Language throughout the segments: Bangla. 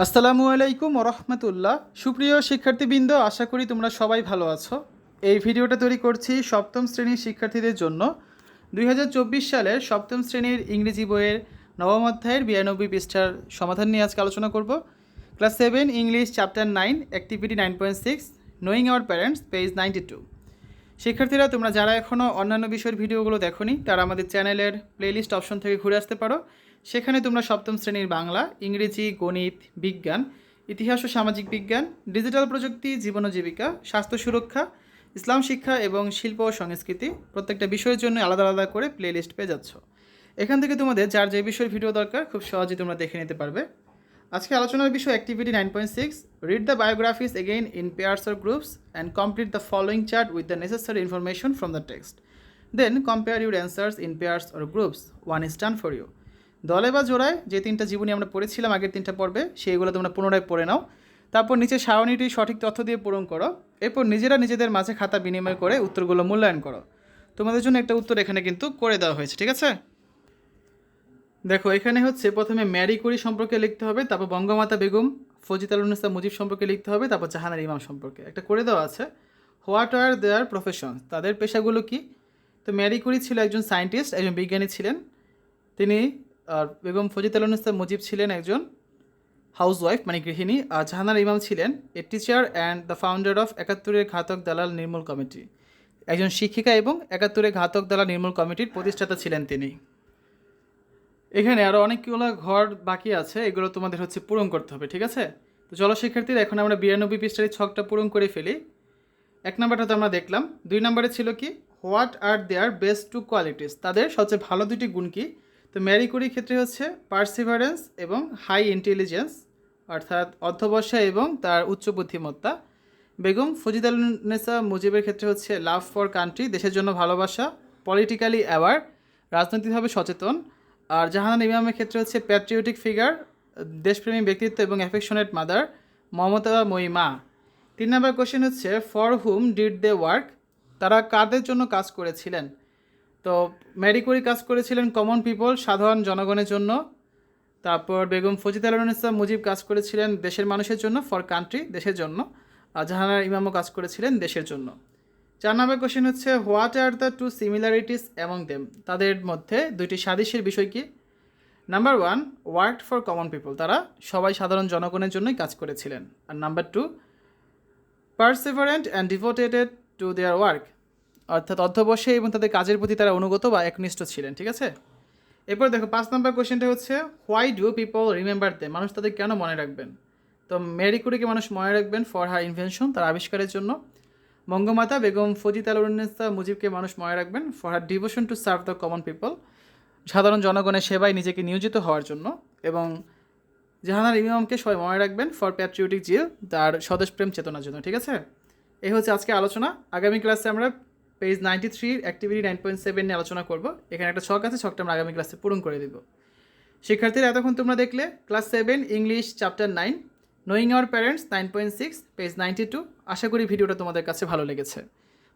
আসসালামু আলাইকুম রহমতুল্লাহ। সুপ্রিয় শিক্ষার্থীবৃন্দ, আশা করি তোমরা সবাই ভালো আছো। এই ভিডিওটা তৈরি করছি সপ্তম শ্রেণীর শিক্ষার্থীদের জন্য। 2024 সালের সপ্তম শ্রেণীর ইংরেজি বইয়ের নবম অধ্যায়ের 92 পৃষ্ঠার সমাধান নিয়ে আজকে আলোচনা করব। Class 7 English chapter 9 activity 9.6 knowing our parents page 92। শিক্ষার্থীরা, তোমরা যারা এখনও অন্যান্য বিষয়ের ভিডিওগুলো দেখোনি তারা আমাদের চ্যানেলের প্লেলিস্ট অপশন থেকে ঘুরে আসতে পারো। সেখানে তোমরা সপ্তম শ্রেণীর বাংলা, ইংরেজি, গণিত, বিজ্ঞান, ইতিহাস ও সামাজিক বিজ্ঞান, ডিজিটাল প্রযুক্তি, জীবন ও জীবিকা, স্বাস্থ্য সুরক্ষা, ইসলাম শিক্ষা এবং শিল্প ও সংস্কৃতি প্রত্যেকটা বিষয়ের জন্য আলাদা আলাদা করে প্লেলিস্ট পেয়ে যাচ্ছ। এখান থেকে তোমাদের যার যে বিষয়ের ভিডিও দরকার খুব সহজেই তোমরা দেখে নিতে পারবে। আজকে আলোচনার বিষয় activity 9.6 read the biographies again in pairs or groups and complete the following chart with the necessary information from the text. Then compare your answers in pairs or groups. One is done for you. দলে বা জোড়ায় যে তিনটা জীবনী আমরা পড়েছিলাম আগের তিনটা পর্বে, সেইগুলো তোমরা পুনরায় পড়ে নাও। তারপর নিচে সারণীটি সঠিক তথ্য দিয়ে পূরণ করো। এরপর নিজেরা নিজেদের মাঝে খাতা বিনিময় করে উত্তরগুলো মূল্যায়ন করো। তোমাদের জন্য একটা উত্তর এখানে কিন্তু করে দেওয়া হয়েছে, ঠিক আছে? দেখো, এখানে হচ্ছে প্রথমে ম্যারি কুরি সম্পর্কে লিখতে হবে, তারপর বঙ্গমাতা বেগম ফজিলাতুন্নেসা মুজিব সম্পর্কে লিখতে হবে, তারপর জাহানারা ইমাম সম্পর্কে একটা করে দেওয়া আছে। হোয়াট আর দেয়ার প্রফেশন, তাদের পেশাগুলো কি? তো ম্যারি কুরি ছিল একজন সায়েন্টিস্ট, একজন বিজ্ঞানী ছিলেন তিনি। আর বেগম ফজিলাতুন্নেসা মুজিব ছিলেন একজন হাউসওয়াইফ মানে গৃহিণী। আর জাহানারা ইমাম ছিলেন a teacher and the founder of 71-এর ঘাতক দালাল নির্মূল কমিটি, একজন শিক্ষিকা এবং 71-এর ঘাতক দালাল নির্মূল কমিটির প্রতিষ্ঠাতা ছিলেন তিনি। এখানে আরও অনেকগুলো ঘর বাকি আছে, এগুলো তোমাদের হচ্ছে পূরণ করতে হবে, ঠিক আছে? তো চলো শিক্ষার্থীরা, এখন আমরা 92 পৃষ্ঠার ছকটা পূরণ করে ফেলি। এক নম্বরটা তো আমরা দেখলাম। 2 নম্বরে ছিল কি, what are their best to qualities, তাদের সবচেয়ে ভালো দুটি গুণ কি? তো ম্যারি কুরির ক্ষেত্রে হচ্ছে পার্সিভারেন্স এবং হাই ইন্টেলিজেন্স, অর্থাৎ অধ্যবসায় এবং তার উচ্চ বুদ্ধিমত্তা। বেগম ফজিলাতুন্নেসা মুজিবের ক্ষেত্রে হচ্ছে লাভ ফর কান্ট্রি, দেশের জন্য ভালোবাসা, পলিটিক্যালি অ্যাওয়ার, রাজনৈতিকভাবে সচেতন। আর জাহানারা ইমামের ক্ষেত্রে হচ্ছে প্যাট্রিয়টিক ফিগার, দেশপ্রেমী ব্যক্তিত্ব এবং অ্যাফেকশনেট মাদার, মমতাময়ী মা। 3 নম্বর কোশ্চেন হচ্ছে for whom did they work, তারা কাদের জন্য কাজ করেছিলেন? তো ম্যারি কুরি কাজ করেছিলেন কমন পিপল, সাধারণ জনগণের জন্য। তারপর বেগম ফজিলাতুন্নেসা মুজিব কাজ করেছিলেন দেশের মানুষের জন্য, ফর কান্ট্রি, দেশের জন্য। আর জাহানারা ইমামও কাজ করেছিলেন দেশের জন্য। 4 নম্বর কোশ্চেন হচ্ছে what are the two similarities among them, তাদের মধ্যে দুইটি সাদৃশ্যের বিষয় কি? Number 1 worked for common people, তারা সবাই সাধারণ জনগণের জন্যই কাজ করেছিলেন। আর number 2 perseverant and devoted to their work, অর্থাৎ অধ্যবসায়ী এবং তাদের কাজের প্রতি তারা অনুগত বা একনিষ্ঠ ছিলেন, ঠিক আছে? এরপর দেখো 5 নম্বর কোশ্চেনটা হচ্ছে হোয়াই ডু পিপল রিমেম্বার দে, মানুষ তাদের কেন মনে রাখবেন? তো ম্যারি কুরিকে মানুষ মনে রাখবেন ফর হার ইনভেনশন, তার আবিষ্কারের জন্য। বঙ্গমাতা বেগম ফজিলাতুন্নেসা মুজিবকে মানুষ মনে রাখবেন for her devotion to serve the common people, সাধারণ জনগণের সেবায় নিজেকে নিয়োজিত হওয়ার জন্য। এবং জাহানারা ইমামকে সবাই মনে রাখবেন ফর প্যাট্রিয়টিক জিল, তার স্বদেশপ্রেম চেতনার জন্য, ঠিক আছে? এই হচ্ছে আজকে আলোচনা। আগামী ক্লাসে আমরা পেজ 93 অ্যাক্টিভিটি 9.7 নিয়ে আলোচনা করব। এখানে একটা ছক আছে, ছকটা আমরা আগামী ক্লাসে পূরণ করে দেব। শিক্ষার্থীরা, এতক্ষণ তোমরা দেখলে class 7 English chapter 9 knowing our parents 9.6 page 92। আশা করি ভিডিওটা তোমাদের কাছে ভালো লেগেছে।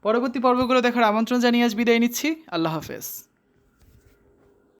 পরবর্তী পর্বগুলো দেখার আমন্ত্রণ জানিয়ে আজ বিদায় নিচ্ছি। আল্লাহ হাফেজ।